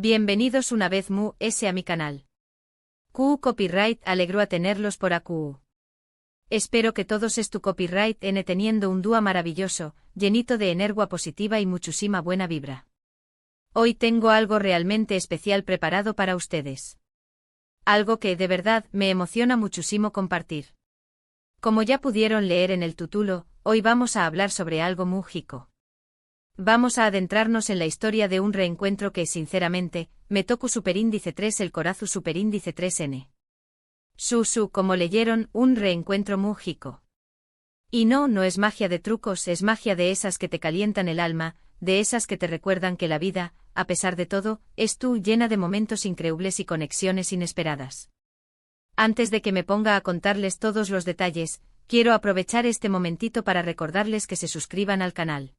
Bienvenidos una vez a mi canal. QU Copyright alegro a tenerlos por AQU. Espero que todos tu copyright teniendo un día maravilloso, llenito de energía positiva y muchísima buena vibra. Hoy tengo algo realmente especial preparado para ustedes. Algo que de verdad me emociona muchísimo compartir. Como ya pudieron leer en el título, hoy vamos a hablar sobre algo mágico. Vamos a adentrarnos en la historia de un reencuentro que, sinceramente, me tocó superíndice 3 el corazón superíndice 3N. Como leyeron, un reencuentro mágico. Y no es magia de trucos, es magia de esas que te calientan el alma, de esas que te recuerdan que la vida, a pesar de todo, es llena de momentos increíbles y conexiones inesperadas. Antes de que me ponga a contarles todos los detalles, quiero aprovechar este momentito para recordarles que se suscriban al canal.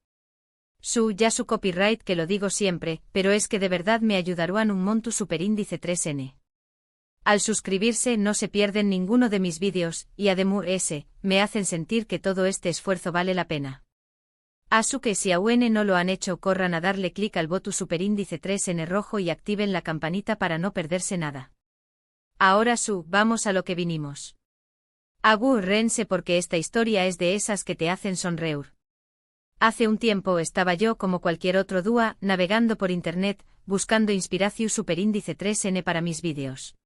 Su copyright que lo digo siempre, pero es que de verdad me ayudarán un monto superíndice 3N. Al suscribirse no se pierden ninguno de mis vídeos, y además me hacen sentir que todo este esfuerzo vale la pena. Que si aún no lo han hecho corran a darle clic al botón superíndice 3N rojo y activen la campanita para no perderse nada. Ahora vamos a lo que vinimos. Rense porque esta historia es de esas que te hacen sonreír. Hace un tiempo estaba yo como cualquier otro dúa, navegando por internet, buscando inspiración superíndice 3N para mis vídeos.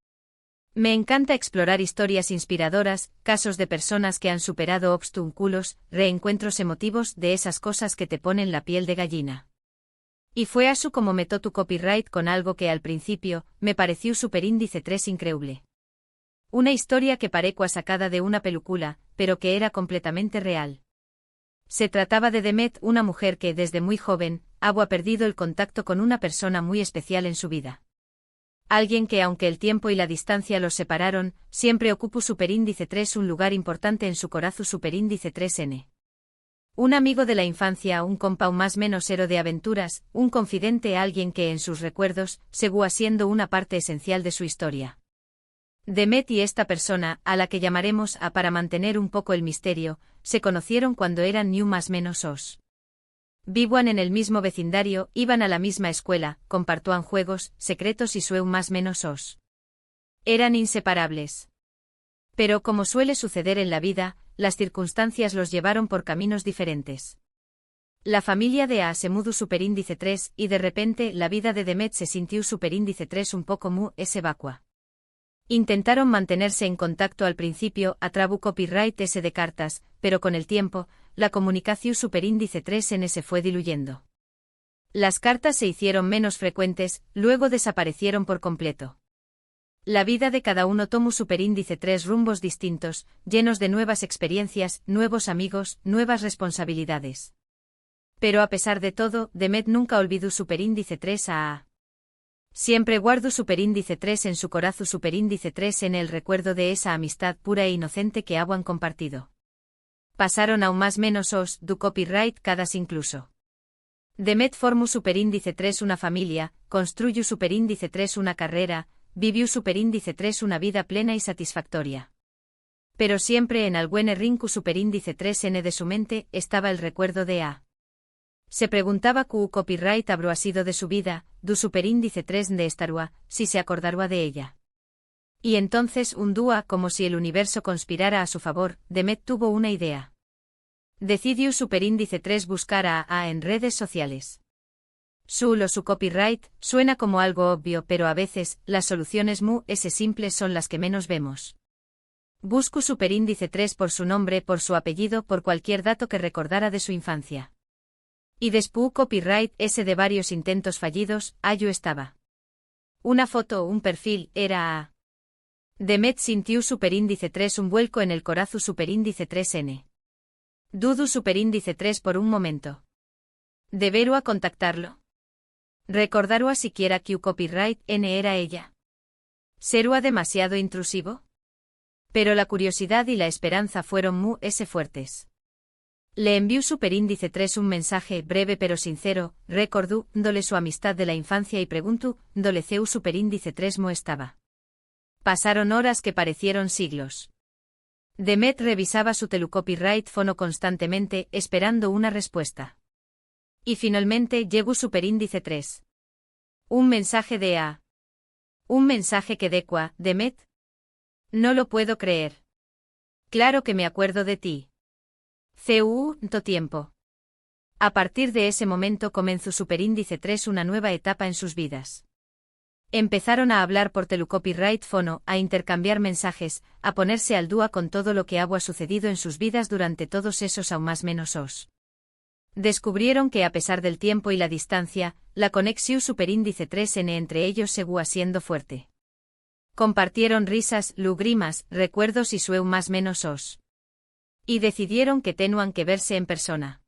Me encanta explorar historias inspiradoras, casos de personas que han superado obstáculos, reencuentros emotivos, de esas cosas que te ponen la piel de gallina. Y fue como me tu copyright con algo que al principio, me pareció superíndice 3 increíble. Una historia que parecía sacada de una película, pero que era completamente real. Se trataba de Demet, una mujer que desde muy joven, ha perdido el contacto con una persona muy especial en su vida. Alguien que aunque el tiempo y la distancia los separaron, siempre ocupó superíndice 3 un lugar importante en su corazón superíndice 3N. Un amigo de la infancia, un compa más menos héroe de aventuras, un confidente, alguien que en sus recuerdos, seguía siendo una parte esencial de su historia. Demet y esta persona, a la que llamaremos A para mantener un poco el misterio, se conocieron cuando eran más menos os. Vivían en el mismo vecindario, iban a la misma escuela, compartían juegos, secretos y más menos os. Eran inseparables. Pero como suele suceder en la vida, las circunstancias los llevaron por caminos diferentes. La familia de A se mudó superíndice 3 y de repente la vida de Demet se sintió superíndice 3 un poco vacua. Intentaron mantenerse en contacto al principio a través copyright de cartas, pero con el tiempo, la comunicación superíndice 3N se fue diluyendo. Las cartas se hicieron menos frecuentes, luego desaparecieron por completo. La vida de cada uno tomó superíndice 3 rumbos distintos, llenos de nuevas experiencias, nuevos amigos, nuevas responsabilidades. Pero a pesar de todo, Demet nunca olvidó superíndice 3 a. Siempre guardo superíndice 3 en su corazón superíndice 3 en el recuerdo de esa amistad pura e inocente que habían compartido. Pasaron aún más menos os, du copyright cadas incluso. Demet formó superíndice 3 una familia, construyó superíndice 3 una carrera, vivió superíndice 3 una vida plena y satisfactoria. Pero siempre en algún rinku superíndice 3N de su mente estaba el recuerdo de A. Se preguntaba QU copyright habrá sido de su vida, du superíndice 3 de estarua, si se acordará de ella. Y entonces un dúa como si el universo conspirara a su favor, Demet tuvo una idea. Decidió superíndice 3 buscar a A en redes sociales. Su copyright suena como algo obvio, pero a veces, las soluciones simples son las que menos vemos. Busco superíndice 3 por su nombre, por su apellido, por cualquier dato que recordara de su infancia. Y después copyright de varios intentos fallidos, yo estaba. Una foto, un perfil, era A. Demet sintió superíndice 3 un vuelco en el corazón superíndice 3N. Dudu superíndice 3 por un momento. ¿Debería contactarlo? ¿Recordará siquiera que copyright N era ella? ¿Será demasiado intrusivo? Pero la curiosidad y la esperanza fueron fuertes. Le envió superíndice 3 un mensaje breve pero sincero, recordándole su amistad de la infancia y preguntó, ¿dónde superíndice 3 estaba? Pasaron horas que parecieron siglos. Demet revisaba su telecopyright fono constantemente, esperando una respuesta. Y finalmente llegó superíndice 3. Un mensaje de A. Un mensaje que Dequa, Demet. No lo puedo creer. Claro que me acuerdo de ti. To tiempo. A partir de ese momento comenzó Superíndice 3 una nueva etapa en sus vidas. Empezaron a hablar por telecopyright fono, a intercambiar mensajes, a ponerse al dúa con todo lo que había sucedido en sus vidas durante todos esos aún más menos os. Descubrieron que a pesar del tiempo y la distancia, la conexión Superíndice 3N entre ellos seguía siendo fuerte. Compartieron risas, lugrimas, recuerdos y su más menos os. Y decidieron que tenían que verse en persona.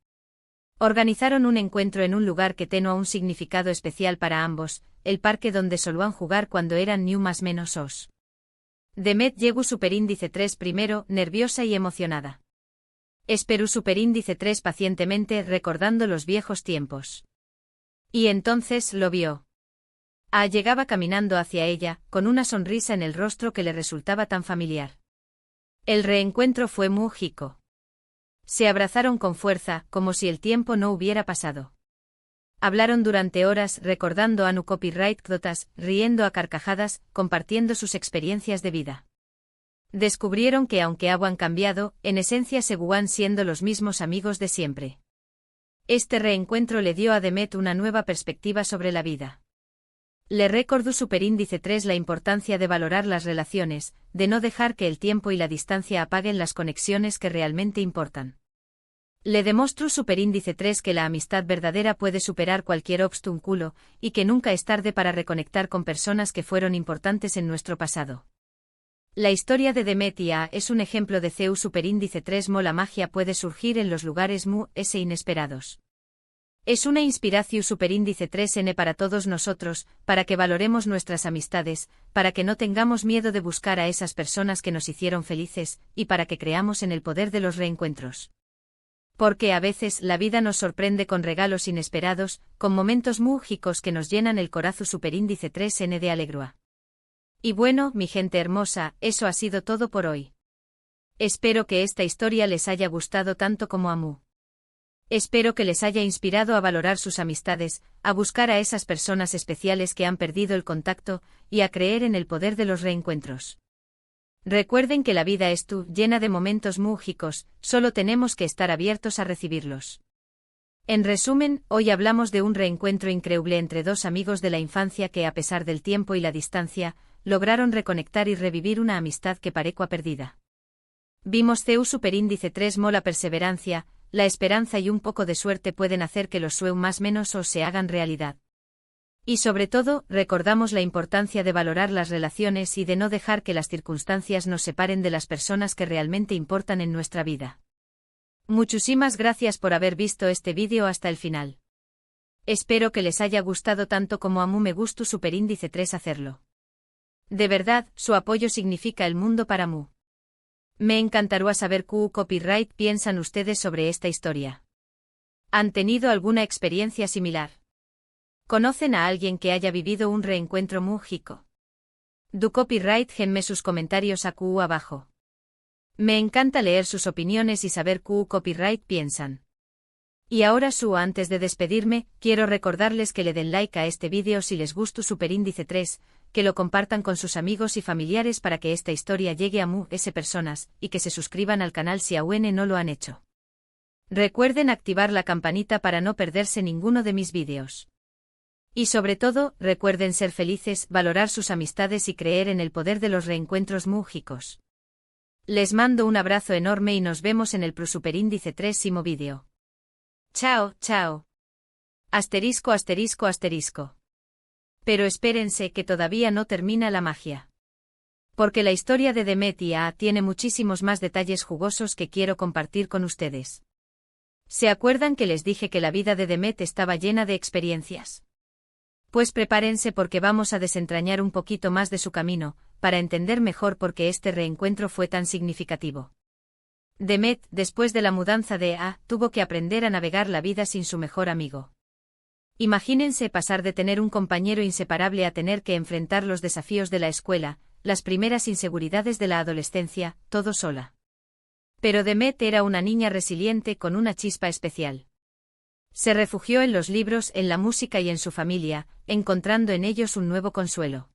Organizaron un encuentro en un lugar que tenía un significado especial para ambos, el parque donde solían jugar cuando eran ni más menos os. Demet llegó Superíndice 3 primero, nerviosa y emocionada. Esperó Superíndice 3 pacientemente recordando los viejos tiempos. Y entonces lo vio. Llegaba caminando hacia ella, con una sonrisa en el rostro que le resultaba tan familiar. El reencuentro fue mágico. Se abrazaron con fuerza, como si el tiempo no hubiera pasado. Hablaron durante horas recordando a nu copyright dotas, riendo a carcajadas, compartiendo sus experiencias de vida. Descubrieron que aunque habían cambiado, en esencia seguían siendo los mismos amigos de siempre. Este reencuentro le dio a Demet una nueva perspectiva sobre la vida. Le recordó Superíndice 3 la importancia de valorar las relaciones, de no dejar que el tiempo y la distancia apaguen las conexiones que realmente importan. Le demostró Superíndice 3 que la amistad verdadera puede superar cualquier obstáculo, y que nunca es tarde para reconectar con personas que fueron importantes en nuestro pasado. La historia de Demet y A es un ejemplo de CEU Superíndice 3 la magia puede surgir en los lugares inesperados. Es una inspiración Superíndice 3N para todos nosotros, para que valoremos nuestras amistades, para que no tengamos miedo de buscar a esas personas que nos hicieron felices, y para que creamos en el poder de los reencuentros. Porque a veces la vida nos sorprende con regalos inesperados, con momentos mágicos que nos llenan el corazón Superíndice 3N de alegría. Y bueno, mi gente hermosa, eso ha sido todo por hoy. Espero que esta historia les haya gustado tanto como a mí. Espero que les haya inspirado a valorar sus amistades, a buscar a esas personas especiales que han perdido el contacto, y a creer en el poder de los reencuentros. Recuerden que la vida es llena de momentos mágicos, solo tenemos que estar abiertos a recibirlos. En resumen, hoy hablamos de un reencuentro increíble entre dos amigos de la infancia que a pesar del tiempo y la distancia, lograron reconectar y revivir una amistad que parecía perdida. Vimos CEU Superíndice 3 la perseverancia, la esperanza y un poco de suerte pueden hacer que los sueños más menos os se hagan realidad. Y sobre todo, recordamos la importancia de valorar las relaciones y de no dejar que las circunstancias nos separen de las personas que realmente importan en nuestra vida. Muchísimas gracias por haber visto este vídeo hasta el final. Espero que les haya gustado tanto como a mí me gustó Superíndice 3 hacerlo. De verdad, su apoyo significa el mundo para mí. Me encantaría saber qué copyright piensan ustedes sobre esta historia. ¿Han tenido alguna experiencia similar? ¿Conocen a alguien que haya vivido un reencuentro mágico? Du copyright genme sus comentarios abajo. Me encanta leer sus opiniones y saber qué copyright piensan. Y ahora antes de despedirme, quiero recordarles que le den like a este vídeo si les gustó Superíndice 3, que lo compartan con sus amigos y familiares para que esta historia llegue a muchas personas, y que se suscriban al canal si aún no lo han hecho. Recuerden activar la campanita para no perderse ninguno de mis vídeos. Y sobre todo, recuerden ser felices, valorar sus amistades y creer en el poder de los reencuentros mágicos. Les mando un abrazo enorme y nos vemos en el Superíndice 3º vídeo. Chao, chao. Asterisco, asterisco, asterisco. Pero espérense que todavía no termina la magia. Porque la historia de Demet y A tiene muchísimos más detalles jugosos que quiero compartir con ustedes. ¿Se acuerdan que les dije que la vida de Demet estaba llena de experiencias? Pues prepárense porque vamos a desentrañar un poquito más de su camino, para entender mejor por qué este reencuentro fue tan significativo. Demet, después de la mudanza de A, tuvo que aprender a navegar la vida sin su mejor amigo. Imagínense pasar de tener un compañero inseparable a tener que enfrentar los desafíos de la escuela, las primeras inseguridades de la adolescencia, todo sola. Pero Demet era una niña resiliente con una chispa especial. Se refugió en los libros, en la música y en su familia, encontrando en ellos un nuevo consuelo.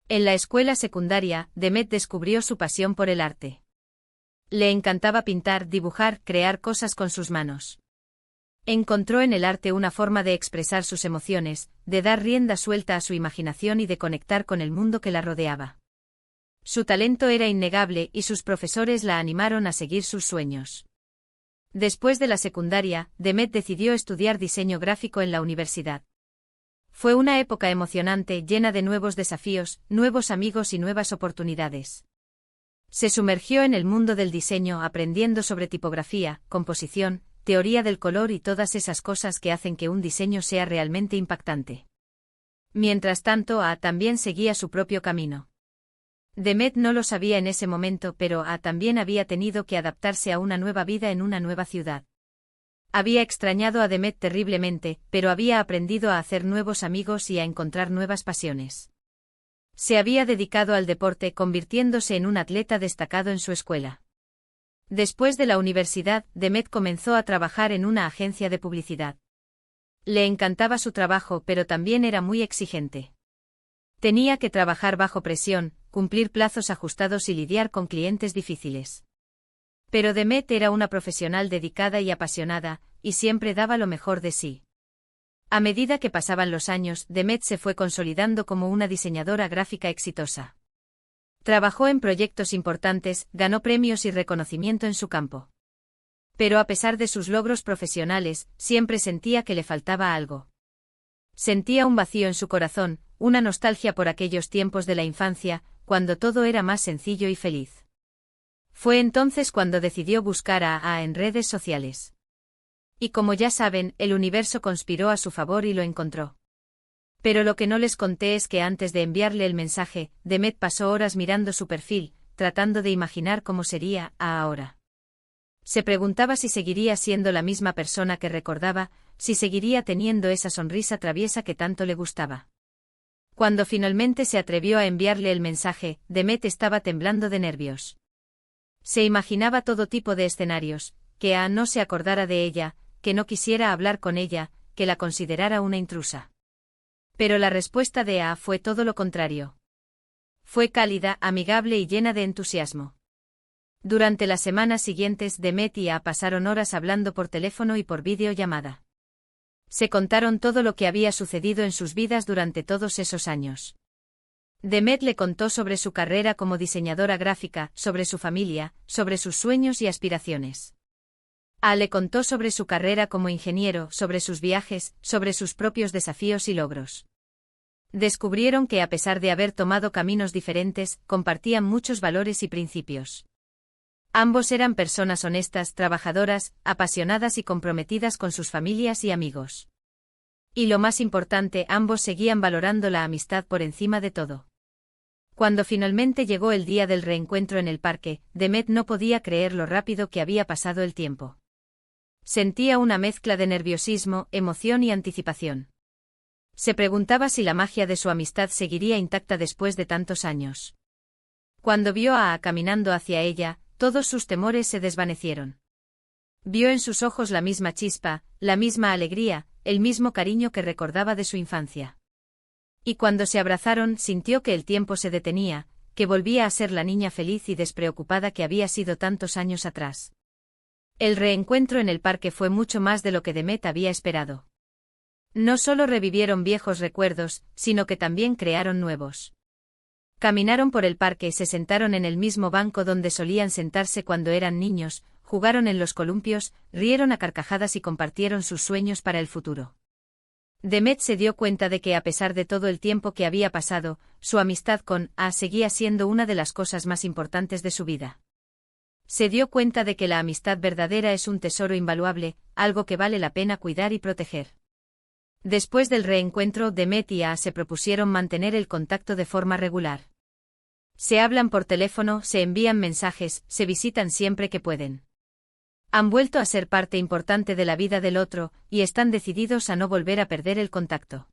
En la escuela secundaria, Demet descubrió su pasión por el arte. Le encantaba pintar, dibujar, crear cosas con sus manos. Encontró en el arte una forma de expresar sus emociones, de dar rienda suelta a su imaginación y de conectar con el mundo que la rodeaba. Su talento era innegable y sus profesores la animaron a seguir sus sueños. Después de la secundaria, Demet decidió estudiar diseño gráfico en la universidad. Fue una época emocionante, llena de nuevos desafíos, nuevos amigos y nuevas oportunidades. Se sumergió en el mundo del diseño aprendiendo sobre tipografía, composición, teoría del color y todas esas cosas que hacen que un diseño sea realmente impactante. Mientras tanto, también seguía su propio camino. Demet no lo sabía en ese momento, pero también había tenido que adaptarse a una nueva vida en una nueva ciudad. Había extrañado a Demet terriblemente, pero había aprendido a hacer nuevos amigos y a encontrar nuevas pasiones. Se había dedicado al deporte, convirtiéndose en un atleta destacado en su escuela. Después de la universidad, Demet comenzó a trabajar en una agencia de publicidad. Le encantaba su trabajo, pero también era muy exigente. Tenía que trabajar bajo presión, cumplir plazos ajustados y lidiar con clientes difíciles. Pero Demet era una profesional dedicada y apasionada, y siempre daba lo mejor de sí. A medida que pasaban los años, Demet se fue consolidando como una diseñadora gráfica exitosa. Trabajó en proyectos importantes, ganó premios y reconocimiento en su campo. Pero a pesar de sus logros profesionales, siempre sentía que le faltaba algo. Sentía un vacío en su corazón, una nostalgia por aquellos tiempos de la infancia, cuando todo era más sencillo y feliz. Fue entonces cuando decidió buscar a en redes sociales. Y como ya saben, el universo conspiró a su favor y lo encontró. Pero lo que no les conté es que antes de enviarle el mensaje, Demet pasó horas mirando su perfil, tratando de imaginar cómo sería ahora. Se preguntaba si seguiría siendo la misma persona que recordaba, si seguiría teniendo esa sonrisa traviesa que tanto le gustaba. Cuando finalmente se atrevió a enviarle el mensaje, Demet estaba temblando de nervios. Se imaginaba todo tipo de escenarios, que no se acordara de ella, que no quisiera hablar con ella, que la considerara una intrusa. Pero la respuesta de fue todo lo contrario. Fue cálida, amigable y llena de entusiasmo. Durante las semanas siguientes, Demet y pasaron horas hablando por teléfono y por videollamada. Se contaron todo lo que había sucedido en sus vidas durante todos esos años. Demet le contó sobre su carrera como diseñadora gráfica, sobre su familia, sobre sus sueños y aspiraciones. Le contó sobre su carrera como ingeniero, sobre sus viajes, sobre sus propios desafíos y logros. Descubrieron que a pesar de haber tomado caminos diferentes, compartían muchos valores y principios. Ambos eran personas honestas, trabajadoras, apasionadas y comprometidas con sus familias y amigos. Y lo más importante, ambos seguían valorando la amistad por encima de todo. Cuando finalmente llegó el día del reencuentro en el parque, Demet no podía creer lo rápido que había pasado el tiempo. Sentía una mezcla de nerviosismo, emoción y anticipación. Se preguntaba si la magia de su amistad seguiría intacta después de tantos años. Cuando vio caminando hacia ella, todos sus temores se desvanecieron. Vio en sus ojos la misma chispa, la misma alegría, el mismo cariño que recordaba de su infancia. Y cuando se abrazaron, sintió que el tiempo se detenía, que volvía a ser la niña feliz y despreocupada que había sido tantos años atrás. El reencuentro en el parque fue mucho más de lo que Demet había esperado. No solo revivieron viejos recuerdos, sino que también crearon nuevos. Caminaron por el parque y se sentaron en el mismo banco donde solían sentarse cuando eran niños, jugaron en los columpios, rieron a carcajadas y compartieron sus sueños para el futuro. Demet se dio cuenta de que a pesar de todo el tiempo que había pasado, su amistad con seguía siendo una de las cosas más importantes de su vida. Se dio cuenta de que la amistad verdadera es un tesoro invaluable, algo que vale la pena cuidar y proteger. Después del reencuentro, Demet y se propusieron mantener el contacto de forma regular. Se hablan por teléfono, se envían mensajes, se visitan siempre que pueden. Han vuelto a ser parte importante de la vida del otro, y están decididos a no volver a perder el contacto.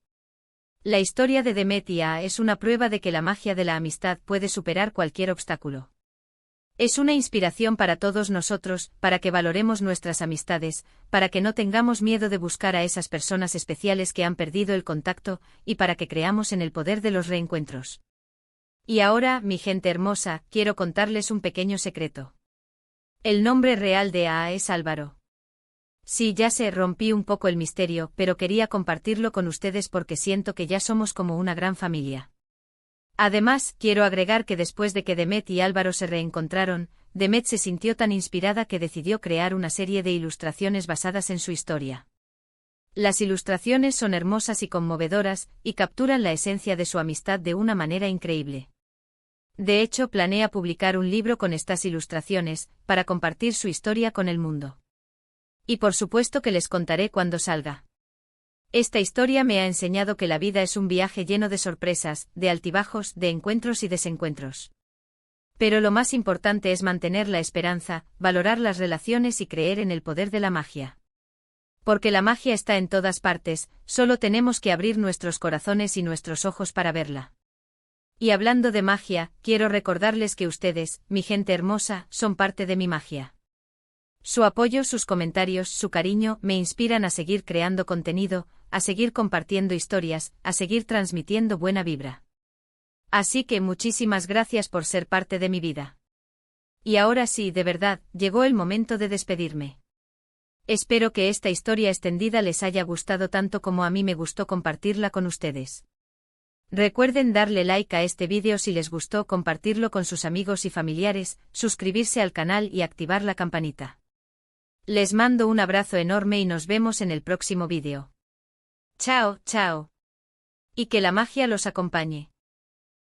La historia de Demet y es una prueba de que la magia de la amistad puede superar cualquier obstáculo. Es una inspiración para todos nosotros, para que valoremos nuestras amistades, para que no tengamos miedo de buscar a esas personas especiales que han perdido el contacto, y para que creamos en el poder de los reencuentros. Y ahora, mi gente hermosa, quiero contarles un pequeño secreto. El nombre real de A es Álvaro. Sí, ya sé, rompí un poco el misterio, pero quería compartirlo con ustedes porque siento que ya somos como una gran familia. Además, quiero agregar que después de que Demet y Álvaro se reencontraron, Demet se sintió tan inspirada que decidió crear una serie de ilustraciones basadas en su historia. Las ilustraciones son hermosas y conmovedoras, y capturan la esencia de su amistad de una manera increíble. De hecho, planea publicar un libro con estas ilustraciones, para compartir su historia con el mundo. Y por supuesto que les contaré cuando salga. Esta historia me ha enseñado que la vida es un viaje lleno de sorpresas, de altibajos, de encuentros y desencuentros. Pero lo más importante es mantener la esperanza, valorar las relaciones y creer en el poder de la magia. Porque la magia está en todas partes, solo tenemos que abrir nuestros corazones y nuestros ojos para verla. Y hablando de magia, quiero recordarles que ustedes, mi gente hermosa, son parte de mi magia. Su apoyo, sus comentarios, su cariño, me inspiran a seguir creando contenido, a seguir compartiendo historias, a seguir transmitiendo buena vibra. Así que muchísimas gracias por ser parte de mi vida. Y ahora sí, de verdad, llegó el momento de despedirme. Espero que esta historia extendida les haya gustado tanto como a mí me gustó compartirla con ustedes. Recuerden darle like a este vídeo si les gustó, compartirlo con sus amigos y familiares, suscribirse al canal y activar la campanita. Les mando un abrazo enorme y nos vemos en el próximo vídeo. Chao, chao. Y que la magia los acompañe.